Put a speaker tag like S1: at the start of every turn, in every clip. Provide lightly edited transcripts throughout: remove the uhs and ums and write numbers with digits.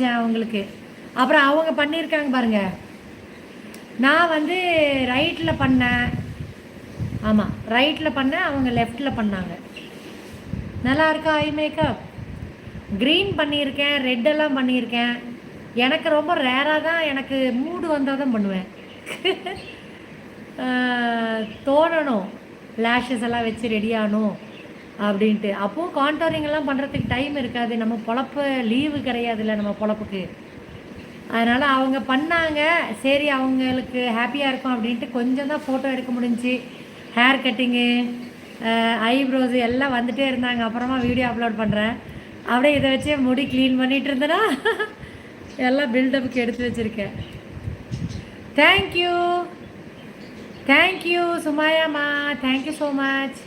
S1: காமிச்சேன் அவங்களுக்கு. அப்புறம் அவங்க பண்ணியிருக்காங்க பாருங்கள். நான் வந்து ரைட்டில் பண்ணேன். ஆமாம், ரைட்டில் பண்ணேன், அவங்க லெஃப்டில் பண்ணாங்க. நல்லா இருக்கா ஐ மேக்கப்? க்ரீன் பண்ணியிருக்கேன், ரெட்டெல்லாம் பண்ணியிருக்கேன். எனக்கு ரொம்ப ரேராக தான், எனக்கு மூடு வந்தால் தான் பண்ணுவேன். தோணணும் லேஷஸ் எல்லாம் வச்சு ரெடி ஆகணும் அப்படின்ட்டு. அப்போது கான்டோரிங்கெல்லாம் பண்ணுறதுக்கு டைம் இருக்காது. நம்ம பொழப்பு லீவு கிடையாதுல்ல நம்ம பொழப்புக்கு. அதனால் அவங்க பண்ணாங்க. சரி, அவங்களுக்கு ஹாப்பியாக இருக்கும் அப்படின்ட்டு கொஞ்சம் தான் ஃபோட்டோ எடுக்க முடிஞ்சு. ஹேர் கட்டிங்கு, ஐப்ரோஸு எல்லாம் வந்துகிட்டே இருந்தாங்க. அப்புறமா வீடியோ அப்லோட் பண்ணுறேன். அப்படியே இதை வச்சு முடி க்ளீன் பண்ணிகிட்டு இருந்தேன்னா எல்லாம் பில்டப்புக்கு எடுத்து வச்சுருக்கேன். தேங்க்யூ தேங்க்யூ சுமாயாம்மா, தேங்க்யூ ஸோ மச்.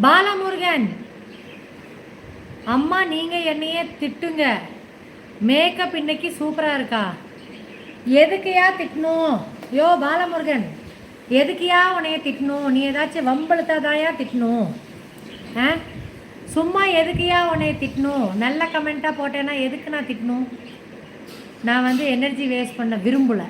S1: பாலமுருகன், அம்மா நீங்கள் என்னையே திட்டுங்க, மேக்கப் இன்னைக்கு சூப்பராக இருக்கா. எதுக்கையா திட்டணும்? யோ பாலமுருகன், எதுக்கையா உன்னைய திட்டணும்? நீ ஏதாச்சும் வம்பழுத்தாதாயா திட்டணும்? சும்மா எதுக்கையா உன்னைய திட்டணும்? நல்ல கமெண்ட்டாக போட்டேன்னா எதுக்கு நான் திட்டணும்? நான் வந்து எனர்ஜி வேஸ்ட் பண்ண விரும்பலை.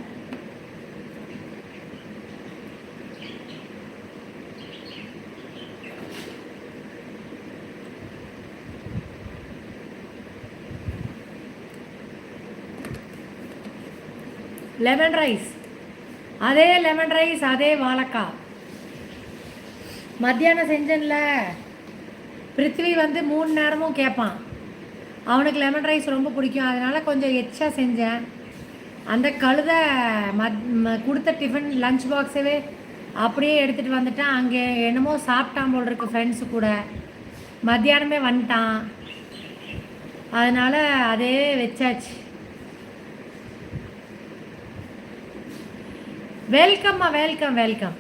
S1: லெமன் ரைஸ், அதே லெமன் ரைஸ், அதே வாழைக்காய் மத்தியானம் செஞ்சேன்ல. பிருத்திவி வந்து 3 நேரமும் கேட்பான். அவனுக்கு லெமன் ரைஸ் ரொம்ப பிடிக்கும். அதனால் கொஞ்சம் எச்சா செஞ்சேன். அந்த கழுதை கொடுத்த டிஃபன் லஞ்ச் பாக்ஸவே அப்படியே எடுத்துகிட்டு வந்துட்டான். அங்கே என்னமோ சாப்பிட்டான் போல் இருக்கு ஃப்ரெண்ட்ஸு கூட. மத்தியானமே வந்துட்டான். அதனால் அதே வச்சாச்சு. வெல்கம்மா, வெல்கம் வெல்கம்.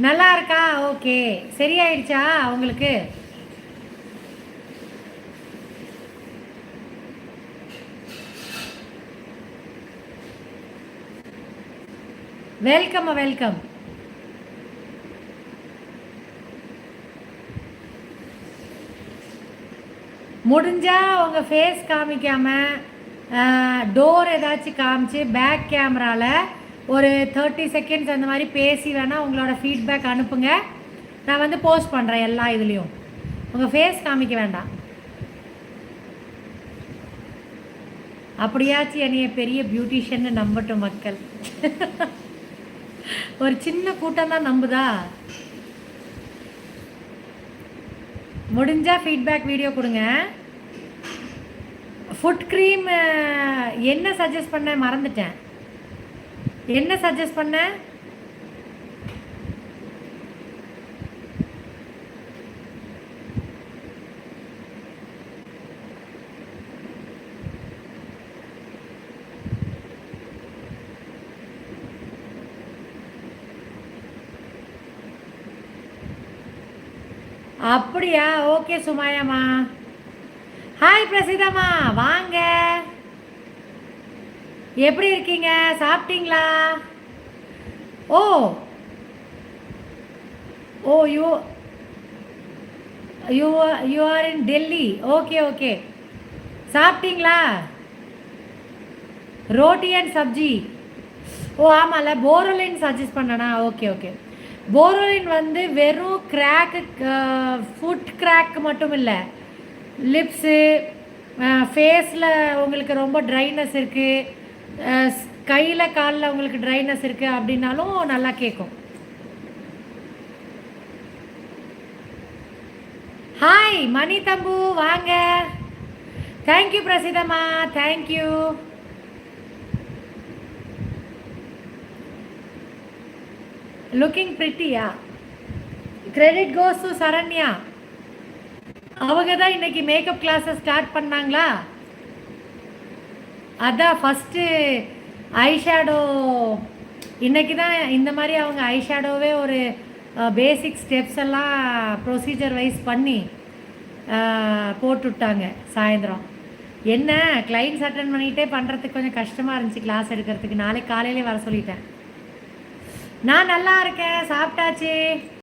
S1: நல்லா இருக்கா? ஓகே, சரியாயிடுச்சா உங்களுக்கு? வெல்கம்மா, வெல்கம். முடிஞ்சா உங்கள் ஃபேஸ் காமிக்காமல் டோர் ஏதாச்சும் காமிச்சு பேக் கேமராவில் ஒரு 30 செகண்ட்ஸ் அந்த மாதிரி பேசி வேணால் உங்களோட ஃபீட்பேக் அனுப்புங்க. நான் வந்து போஸ்ட் பண்ணுறேன் எல்லா இதுலேயும். உங்கள் ஃபேஸ் காமிக்க வேண்டாம். அப்படியாச்சும் என்னைய பெரிய பியூட்டிஷியன்னு நம்பட்டும் மக்கள். ஒரு சின்ன கூட்டம் தான் நம்புதா? முடிஞ்சால் ஃபீட்பேக் வீடியோ கொடுங்க. ஃபுட் க்ரீம் என்ன சஜஸ்ட் பண்ண மறந்துட்டேன். என்ன சஜஸ்ட் பண்ண? அப்படியா? ஓகே சுமாயாம்மா. ஹாய் பிரசிதாம்மா, வாங்க. எப்படி இருக்கீங்க? சாப்பிட்டீங்களா? Oh oh you you you are in Delhi. Okay okay, சாப்பிட்டீங்களா? ரோட்டி அண்ட் சப்ஜி. ஓ ஆமாம்ல, போரோலின் சஜஸ்ட் பண்ணனா? Okay okay. போரோலின் வந்து வெறும் கிராக்கு, ஃபுட் கிராக் மட்டும் இல்லை, லிப்ஸு, ஃபேஸில் உங்களுக்கு ரொம்ப ட்ரைனஸ் இருக்குது, கையில் காலில் உங்களுக்கு ட்ரைனஸ் இருக்குது அப்படின்னாலும் நல்லா கேட்கும். ஹாய் மணி தம்பு, வாங்க. தேங்க்யூ பிரசிதம்மா, தேங்க்யூ. லுக்கிங் ப்ரிட்டியா? Credit goes to Saranya. அவங்க தான் இன்றைக்கி மேக்கப் கிளாஸை ஸ்டார்ட் பண்ணாங்களா? அதான் ஃபஸ்ட்டு ஐஷேடோ இன்றைக்கி தான் இந்த மாதிரி அவங்க ஐஷேடோவே ஒரு பேசிக் ஸ்டெப்ஸ் எல்லாம் ப்ரொசீஜர் வைஸ் பண்ணி போட்டுவிட்டாங்க சாயந்தரம். என்ன கிளைண்ட்ஸ் அட்டன் பண்ணிகிட்டே பண்ணுறதுக்கு கொஞ்சம் கஷ்டமாக இருந்துச்சு கிளாஸ் எடுக்கிறதுக்கு. நாளைக்கு காலையிலே வர சொல்லிட்டேன். நான் நல்லா இருக்கேன், சாப்பிட்டாச்சு.